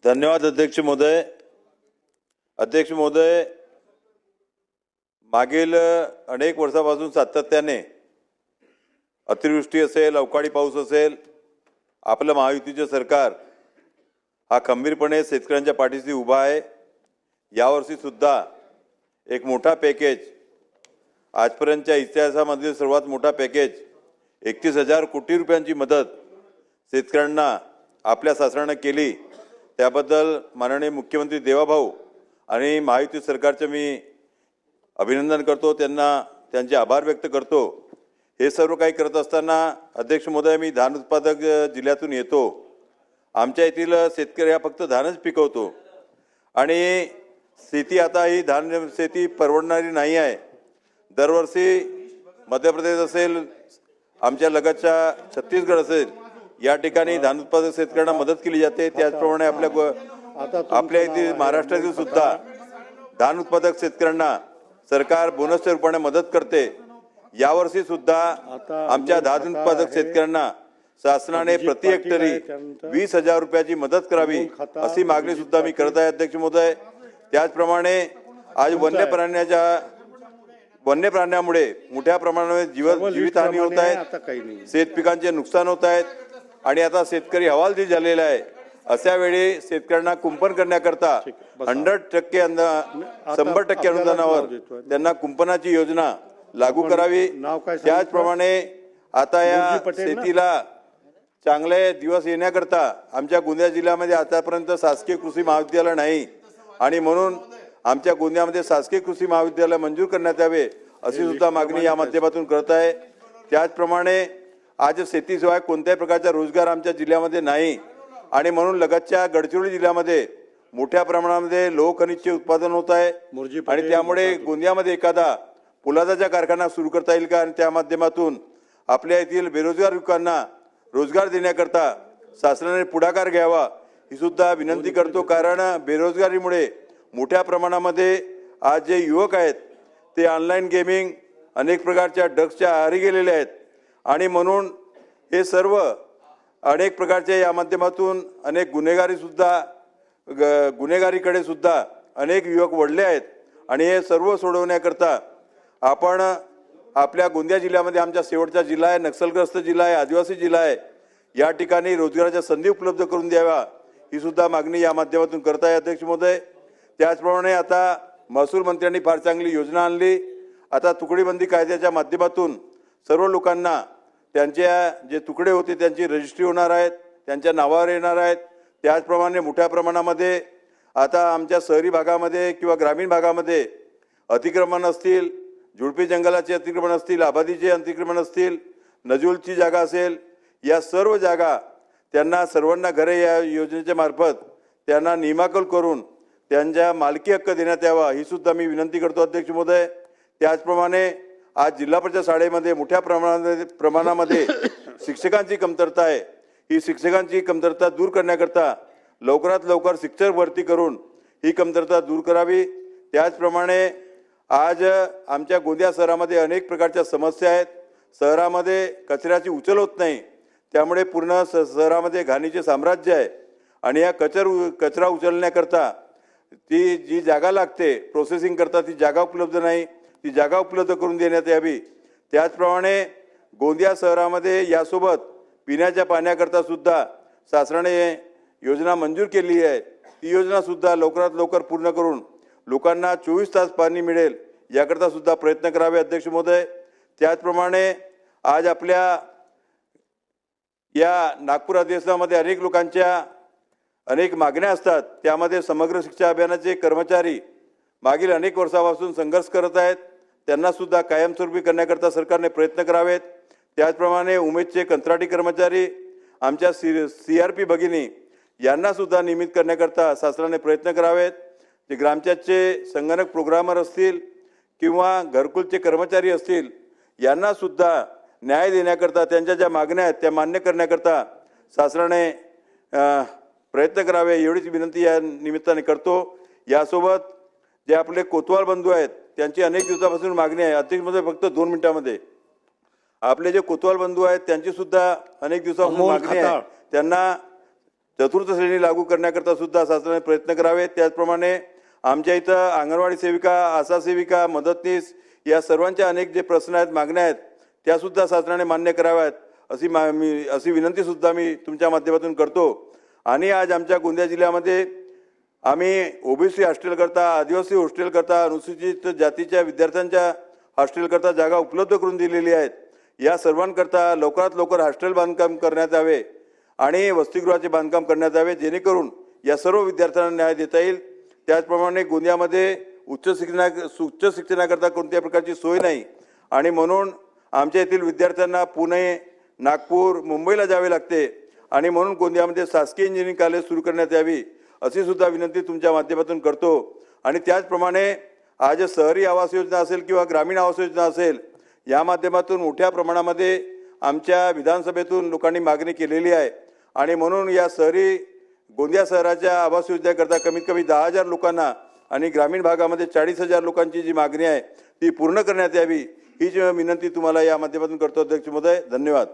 धन्यवाद अध्यक्ष महोदय. अध्यक्ष महोदय, मागील अनेक वर्षापासून सातत्याने अतिवृष्टी असेल, अवकाळी पाऊस असेल, आपलं महायुतीचे सरकार हा खंबीरपणे शेतकऱ्यांच्या पाठीशी उभा आहे. यावर्षी सुद्धा एक मोठा पॅकेज, आजपर्यंतच्या इतिहासामधील सर्वात मोठा पॅकेज 31,000 कोटी रुपयांची मदत शेतकऱ्यांना आपल्या शासनाने केली. त्याबद्दल माननीय मुख्यमंत्री देवाभाऊ आणि महायुती सरकारचे मी अभिनंदन करतो, त्यांना त्यांचे आभार व्यक्त करतो. हे सर्व काही करत असताना अध्यक्ष महोदय, मी धान उत्पादक जिल्ह्यातून येतो. आमच्या येथील शेतकरी हा फक्त धानच पिकवतो आणि शेती आता ही धान शेती परवडणारी नाही आहे. दरवर्षी मध्य प्रदेश असेल, आमच्या लगतच्या छत्तीसगड असेल, या ठिकाणी धान उत्पादक शेतकऱ्यांना मदत केली जाते. त्याचप्रमाणे आपल्या येथील महाराष्ट्रातील सुद्धा धान उत्पादक शेतकऱ्यांना सरकार बोनसच्या रूपाने मदत करते. यावर्षी सुद्धा आमच्या धान उत्पादक शेतकऱ्यांना शासनाने प्रति हेक्टरी 20,000 रुपयाची मदत करावी अशी मागणी सुद्धा मी करत आहे अध्यक्ष महोदय. त्याचप्रमाणे आज वन्य प्राण्यामुळे मोठ्या प्रमाणावर जीवितहानी होत आहे, शेतपिकांचे नुकसान होत आहेत आणि आता शेतकरी हवालदिल झालेला आहे. अशा वेळी शेतकऱ्यांना कुंपण करण्याकरता 100% अनुदानावर त्यांना कुंपणाची योजना लागू करावी. त्याचप्रमाणे आता या शेतीला चांगले दिवस येण्याकरता आमच्या गोंदिया जिल्ह्यामध्ये आतापर्यंत शासकीय कृषी महाविद्यालय नाही आणि म्हणून आमच्या गोंदियामध्ये शासकीय कृषी महाविद्यालय मंजूर करण्यात यावे अशी सुद्धा मागणी या माध्यमातून करत आहे. त्याचप्रमाणे आज शेतीशिवाय कोणत्याही प्रकारचा रोजगार आमच्या जिल्ह्यामध्ये नाही आणि म्हणून लगतच्या गडचिरोली जिल्ह्यामध्ये मोठ्या प्रमाणामध्ये लोह खनिजचे उत्पादन होत आहे आणि त्यामुळे गोंदियामध्ये एखादा पोलादाचा कारखाना सुरू करता येईल का आणि त्या माध्यमातून आपल्या येथील बेरोजगार युवकांना रोजगार देण्याकरता शासनाने पुढाकार घ्यावा ही सुद्धा विनंती करतो. कारण बेरोजगारीमुळे मोठ्या प्रमाणामध्ये आज जे युवक आहेत ते ऑनलाईन गेमिंग, अनेक प्रकारच्या ड्रग्सच्या आहारी गेलेले आहेत आणि म्हणून हे सर्व अनेक प्रकारच्या या माध्यमातून अनेक गुन्हेगारीकडे सुद्धा अनेक युवक वळले आहेत आणि हे सर्व सोडवण्याकरता आपण आपल्या गोंदिया जिल्ह्यामध्ये, आमचा शेवटचा जिल्हा आहे, नक्षलग्रस्त जिल्हा आहे, आदिवासी जिल्हा आहे, या ठिकाणी रोजगाराच्या संधी उपलब्ध करून द्याव्या ही सुद्धा मागणी या माध्यमातून करत आहे अध्यक्ष महोदय. त्याचप्रमाणे आता महसूल मंत्र्यांनी फार चांगली योजना आणली. आता तुकडीबंदी कायद्याच्या माध्यमातून सर्व लोकांना त्यांच्या जे तुकडे होते त्यांची रजिस्ट्री होणार आहेत, त्यांच्या नावावर येणार आहेत. त्याचप्रमाणे मोठ्या प्रमाणामध्ये आता आमच्या शहरी भागामध्ये किंवा ग्रामीण भागामध्ये अतिक्रमण असतील, झुडपी जंगलाचे अतिक्रमण असतील, आबादीचे अतिक्रमण असतील, नजुलची जागा असेल, या सर्व जागा त्यांना सर्वांना घरे या योजनेच्या मार्फत त्यांना नियमाकल करून त्यांच्या मालकी हक्क देण्यात यावा ही सुद्धा मी विनंती करतो अध्यक्ष महोदय. त्याचप्रमाणे आज जिल्हा परिषद शाळेमध्ये मोठ्या प्रमाणामध्ये शिक्षकांची कमतरता आहे. ही शिक्षकांची कमतरता दूर करण्याकरता लवकरात लवकर शिक्षक भरती करून ही कमतरता दूर करावी. त्याचप्रमाणे आज आमच्या गोंदिया शहरामध्ये अनेक प्रकारच्या समस्या आहेत. शहरामध्ये कचऱ्याची उचल होत नाही, त्यामुळे पूर्ण शहरामध्ये घाणीचे साम्राज्य आहे आणि या कचरा उचलण्याकरता ती जी जागा लागते प्रोसेसिंग करता ती जागा उपलब्ध नाही, ती जागा उपलब्ध करून देण्यात यावी. त्याचप्रमाणे गोंदिया शहरामध्ये यासोबत पिण्याच्या पाण्याकरता सुद्धा शासनाने योजना मंजूर केली आहे. ती योजना सुद्धा लवकरात लवकर पूर्ण करून लोकांना 24 तास पाणी मिळेल याकरता सुद्धा प्रयत्न करावे अध्यक्ष महोदय. त्याचप्रमाणे आज आपल्या या नागपूर अधिवेशनामध्ये अनेक लोकांच्या अनेक मागण्या असतात. त्यामध्ये समग्र शिक्षा अभियानाचे कर्मचारी मागील अनेक वर्षापासून संघर्ष करत आहेत, त्यांना सुद्धा कायमस्वरूपी करण्याकरता सरकारने प्रयत्न करावेत. त्याचप्रमाणे उमेदचे कंत्राटी कर्मचारी, आमच्या CRP भगिनी यांना सुद्धा नियमित करण्याकरता शासनाने प्रयत्न करावेत. जे ग्रामपंचायतचे संगणक प्रोग्रामर असतील किंवा घरकुलचे कर्मचारी असतील, यांना सुद्धा न्याय देण्याकरता त्यांच्या ज्या मागण्या आहेत त्या मान्य करण्याकरता शासनाने प्रयत्न करावे एवढीच विनंती या निमित्ताने करतो. यासोबत जे आपले कोतवाल बंधू आहेत त्यांची अनेक दिवसापासून मागणी आहे. अध्यक्ष महोदय, फक्त 2 मिनिटांमध्ये आपले जे कोतवाल बंधू आहेत त्यांची सुद्धा अनेक दिवसापासून अमोल मागणी आहे, खताळ. त्यांना चतुर्थ श्रेणी लागू करण्याकरता सुद्धा शासनाने प्रयत्न करावे। त्याचप्रमाणे आमच्या इथं अंगणवाडी सेविका, आशा सेविका, मदतनीस या सर्वांच्या अनेक जे प्रश्न आहेत, मागण्या आहेत, त्या सुद्धा शासनाने मान्य कराव्यात अशी विनंती सुद्धा मी तुमच्या माध्यमातून करतो। आणि आज आमच्या गोंदिया जिल्ह्यामध्ये आम्ही ओबीसी हॉस्टेल करता, आदिवासी हॉस्टेल करता, अनुसूचित जातीच्या विद्यार्थ्यांच्या हॉस्टेल करता जागा उपलब्ध करून दिलेली आहेत। या सर्वांकरता लवकरात लवकर हॉस्टेल बांधकाम करण्यात यावे आणि वसतिगृहाचे बांधकाम करण्यात यावे, जेणेकरून या सर्व विद्यार्थ्यांना न्याय देता येईल। त्याचप्रमाणे गोंदियामध्ये उच्च शिक्षणाकरता कोणत्याही प्रकारची सोय नाही आणि म्हणून आमच्या येथील विद्यार्थ्यांना पुणे, नागपूर, मुंबईला जावे लागते आणि म्हणून गोंदियामध्ये शासकीय इंजिनिअरिंग कॉलेज सुरू करण्यात यावी अशी सुद्धा विनंती तुमच्या माध्यमातून करतो। आणि त्याचप्रमाणे आज शहरी आवास योजना असेल किंवा ग्रामीण आवास योजना असेल, या माध्यमातून मोठ्या प्रमाणामध्ये आमच्या विधानसभेतून लोकांनी मागणी केलेली आहे आणि म्हणून या गोंदिया शहराच्या आवास योजनेकरता कमीत कमी 10,000 लोकांना आणि ग्रामीण भागामध्ये 40,000 लोकांची जी मागणी आहे ती पूर्ण करण्यात यावी, ही जी विनंती तुम्हाला या माध्यमातून करतो। अध्यक्ष महोदय, धन्यवाद।